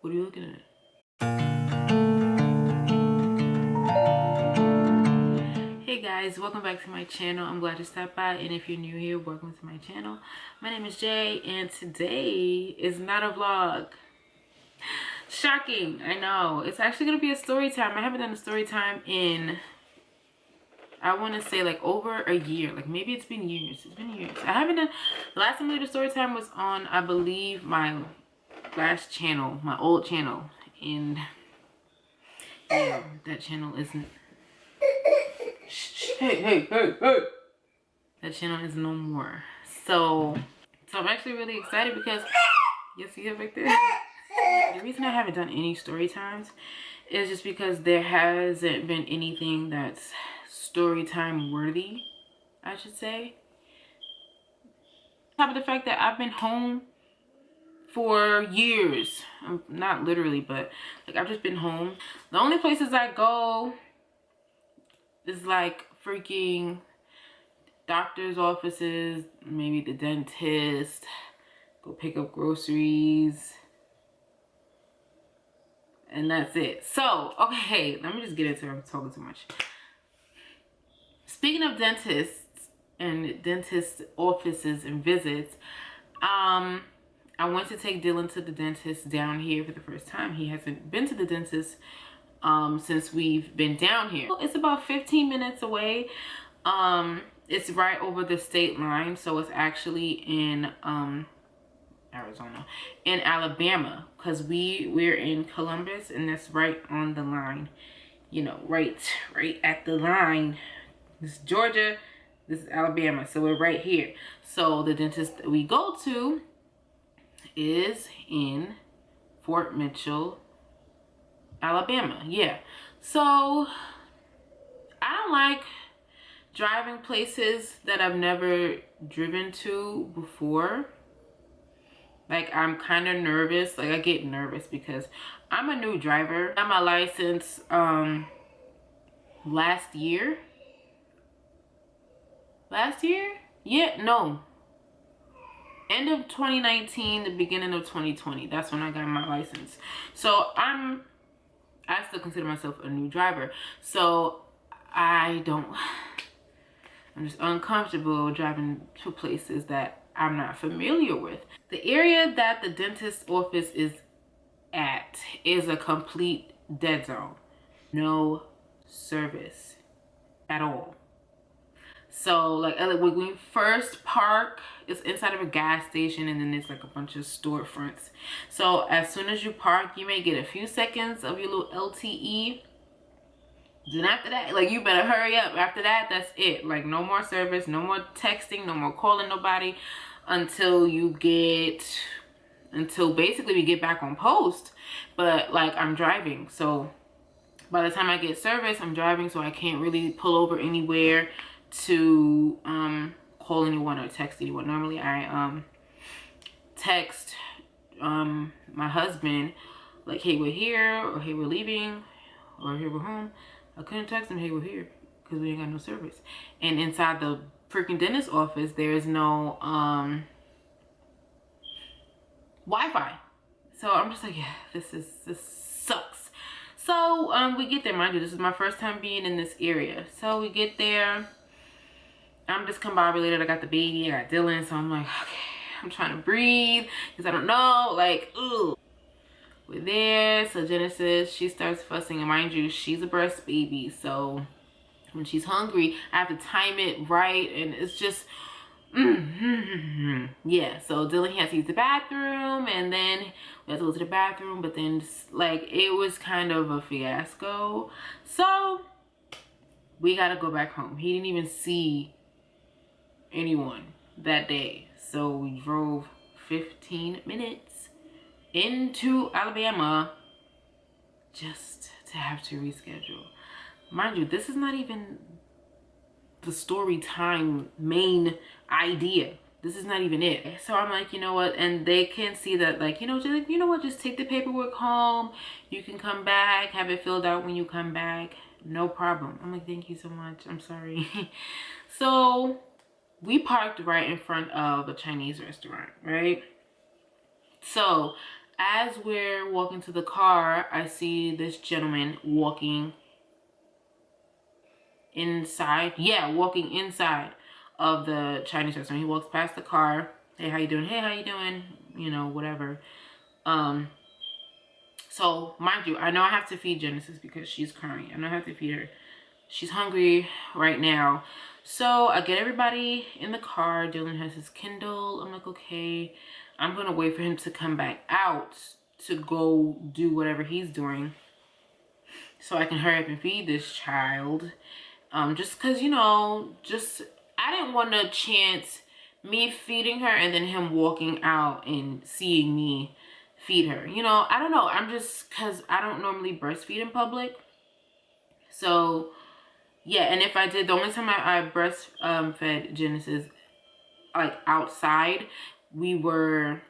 What are you looking at? Hey guys, welcome back to my channel. I'm glad you stopped by, and if you're new here, welcome to my channel. My name is Jay, and today is not a vlog. Shocking, I know. It's actually gonna be a story time. I haven't done a story time in, I want to say, like over a year. Like maybe it's been years. It's been years. I haven't done, the last time I did a story time was on, I believe, my last channel, my old channel, and yeah, that channel isn't, hey. That channel is no more. So I'm actually really excited because, you see it right there? The reason I haven't done any story times is just because there hasn't been anything that's story time worthy, I should say. On top of the fact that I've been home for years. Not literally, but like I've just been home. The only places I go is like freaking doctor's offices, maybe the dentist, go pick up groceries, and that's it. So, okay, let me just get into it. I'm talking too much. Speaking of dentists and dentist offices and visits, I went to take Dylan to the dentist down here for the first time. He hasn't been to the dentist since we've been down here. It's about 15 minutes away. It's right over the state line, so it's actually in Arizona, in Alabama, because we're in Columbus, and that's right on the line, you know, right at the line. This is Georgia, this is Alabama, so we're right here. So the dentist that we go to is in Fort Mitchell, Alabama. Yeah, so I don't like driving places that I've never driven to before. Like, I'm kind of nervous. Like, I get nervous because I'm a new driver. I got my license last year. Yeah, no, end of 2019, the beginning of 2020. That's when I got my license. So I still consider myself a new driver. So I'm just uncomfortable driving to places that I'm not familiar with. The area that the dentist office is at is a complete dead zone. No service at all. So like when we first park, it's inside of a gas station, and then there's like a bunch of storefronts. So as soon as you park, you may get a few seconds of your little LTE. Then after that, like, you better hurry up. After that, that's it. Like, no more service, no more texting, no more calling nobody until basically we get back on post. But like, I'm driving, so by the time I get service, I'm driving, so I can't really pull over anywhere to call anyone or text anyone. Normally I text my husband, like, hey, we're here, or hey, we're leaving, or hey, we're home. I couldn't text him, hey, we're here, because we ain't got no service. And inside the freaking dentist office, there is no Wi-Fi. So I'm just like, yeah, this sucks. So we get there. Mind you, this is my first time being in this area. So we get there. I'm discombobulated. I got the baby, I got Dylan, so I'm like, okay, I'm trying to breathe because I don't know, like, ooh. We're there. So Genesis, she starts fussing, and mind you, she's a breast baby, so when she's hungry, I have to time it right, and it's just yeah. So Dylan, he has to use the bathroom, and then we have to go to the bathroom, but then like, it was kind of a fiasco. So we gotta go back home. He didn't even see anyone that day, so we drove 15 minutes into Alabama just to have to reschedule. Mind you, this is not even the story time main idea. This is not even it. So I'm like, you know what? And they can see that, like, you know, just, you know what? Just take the paperwork home. You can come back, have it filled out when you come back. No problem. I'm like, thank you so much. I'm sorry. So we parked right in front of a Chinese restaurant, right? So As we're walking to the car, I see this gentleman walking inside. Yeah, walking inside of the Chinese restaurant. He walks past the car. Hey, how you doing? Hey, how you doing? You know, whatever. So mind you, I know I have to feed Genesis because she's crying. I know I have to feed her. She's hungry right now. So I get everybody in the car. Dylan has his Kindle. I'm like, okay, I'm gonna wait for him to come back out to go do whatever he's doing so I can hurry up and feed this child. Just cause, you know, I didn't want to chance me feeding her and then him walking out and seeing me feed her. You know, I don't know. I'm just, cause I don't normally breastfeed in public. So yeah, and if I did, the only time I fed Genesis like outside, we were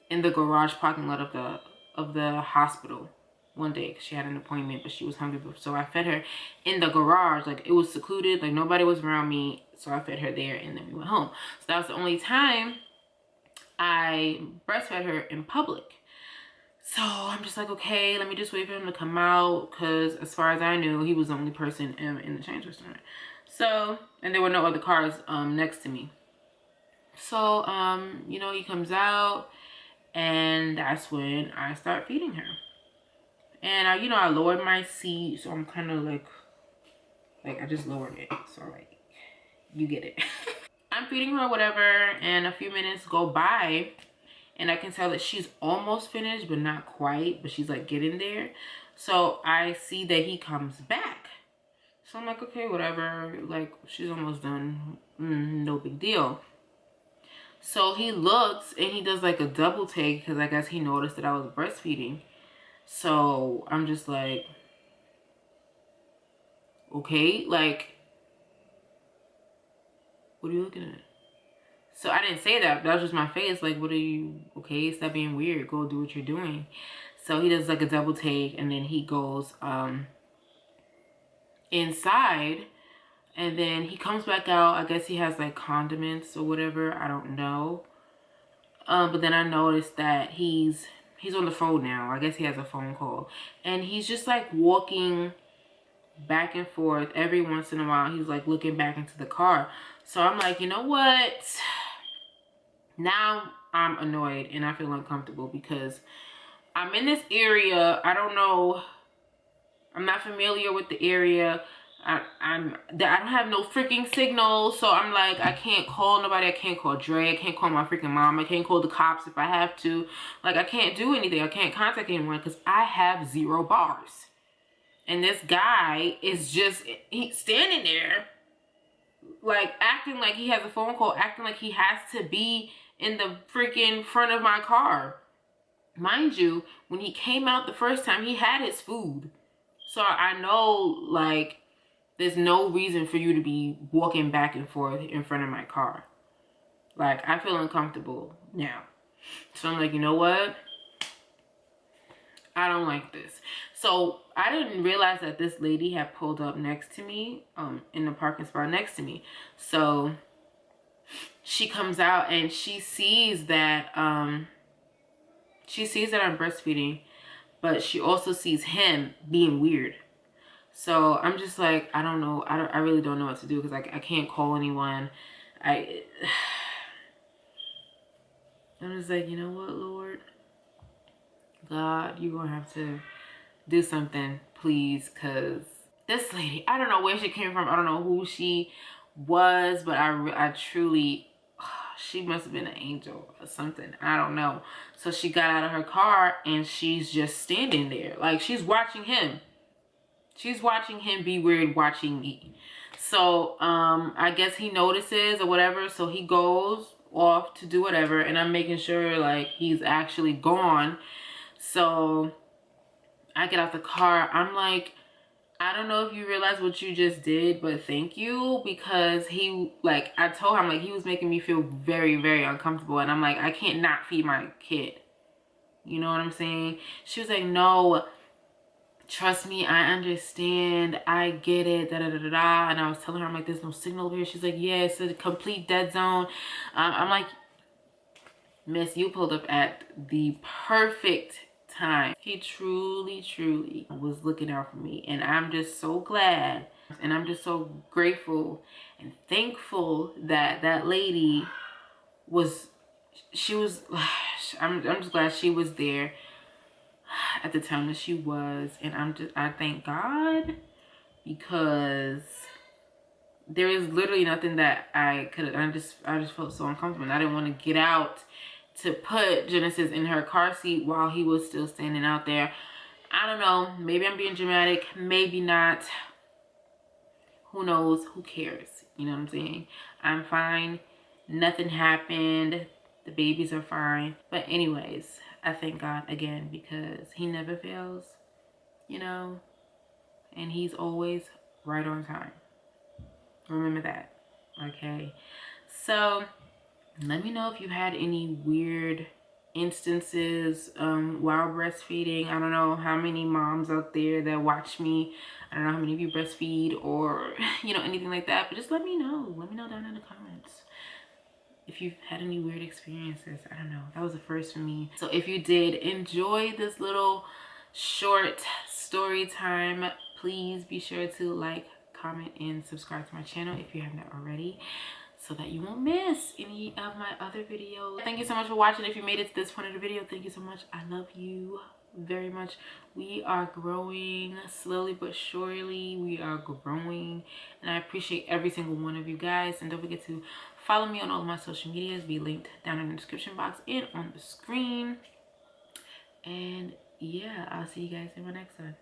in the garage parking lot of the hospital one day because she had an appointment, but she was hungry. So I fed her in the garage. Like, it was secluded, like nobody was around me, so I fed her there, and then we went home. So that was the only time I breastfed her in public. So I'm just like, okay, let me just wait for him to come out, because as far as I knew, he was the only person in the Chinese restaurant. So, and there were no other cars next to me. So you know, he comes out, and that's when I start feeding her. And you know, I lowered my seat, so I'm kind of like I just lowered it, so like, you get it. I'm feeding her whatever, and a few minutes go by, and I can tell that she's almost finished, but not quite, but she's like getting there. So I see that he comes back. So I'm like, okay, whatever, like, she's almost done, no big deal. So he looks and he does like a double take, because I guess he noticed that I was breastfeeding. So I'm just like, okay, like, what are you looking at? So I didn't say that. That was just my face. Like, what are you, okay, stop being weird. Go do what you're doing. So he does like a double take, and then he goes inside, and then he comes back out. I guess he has like condiments or whatever. I don't know. But then I noticed that he's on the phone now. I guess he has a phone call. And he's just like walking back and forth every once in a while. He's like looking back into the car. So I'm like, you know what? Now I'm annoyed and I feel uncomfortable because I'm in this area. I don't know. I'm not familiar with the area. I don't have no freaking signal, so I'm like, I can't call nobody. I can't call Dre. I can't call my freaking mom. I can't call the cops if I have to. Like, I can't do anything. I can't contact anyone because I have 0 bars. And this guy is just, he's standing there, like, acting like he has a phone call, acting like he has to be in the freaking front of my car. Mind you, when he came out the first time, he had his food. So I know, like, there's no reason for you to be walking back and forth in front of my car. Like, I feel uncomfortable now. So I'm like, you know what? I don't like this. So I didn't realize that this lady had pulled up next to me, in the parking spot next to me. So she comes out and she sees that, I'm breastfeeding, but she also sees him being weird. So I'm just like, I don't know. I really don't know what to do because I can't call anyone. I'm just like, you know what, Lord? God, you're going to have to do something, please, because this lady, I don't know where she came from. I don't know who she was, but I truly, she must have been an angel or something. I don't know. So she got out of her car and she's just standing there. Like, she's watching him. She's watching him be weird, watching me. So, I guess he notices or whatever. So he goes off to do whatever. And I'm making sure, like, he's actually gone. So I get out the car. I'm like, I don't know if you realize what you just did, but thank you. Because he, like, I told him, like, he was making me feel very, very uncomfortable. And I'm like, I can't not feed my kid. You know what I'm saying? She was like, no, trust me, I understand, I get it, da da da da da. And I was telling her, I'm like, there's no signal over here. She's like, yeah, it's a complete dead zone. I'm like, Miss, you pulled up at the perfect time. He truly, truly was looking out for me. And I'm just so glad. And I'm just so grateful and thankful that that lady was, she was, I'm just glad she was there at the time that she was. And I thank God, because there is literally nothing that I could have. I just felt so uncomfortable. And I didn't want to get out to put Genesis in her car seat while he was still standing out there. I don't know. Maybe I'm being dramatic. Maybe not. Who knows? Who cares? You know what I'm saying? I'm fine. Nothing happened. The babies are fine. But anyways, I thank God again, because he never fails, you know, and he's always right on time. Remember that. Okay. So let me know if you had any weird instances while breastfeeding. I don't know how many moms out there that watch me. I don't know how many of you breastfeed, or you know, anything like that, but just let me know. Let me know down in the comments if you've had any weird experiences. I don't know. That was the first for me. So if you did enjoy this little short story time, please be sure to like, comment, and subscribe to my channel if you haven't already, so that you won't miss any of my other videos. Thank you so much for watching. If you made it to this point of the video, thank you so much. I love you very much. We are growing slowly but surely. We are growing, and I appreciate every single one of you guys. And don't forget to follow me on all of my social medias, be linked down in the description box and on the screen. And yeah, I'll see you guys in my next one.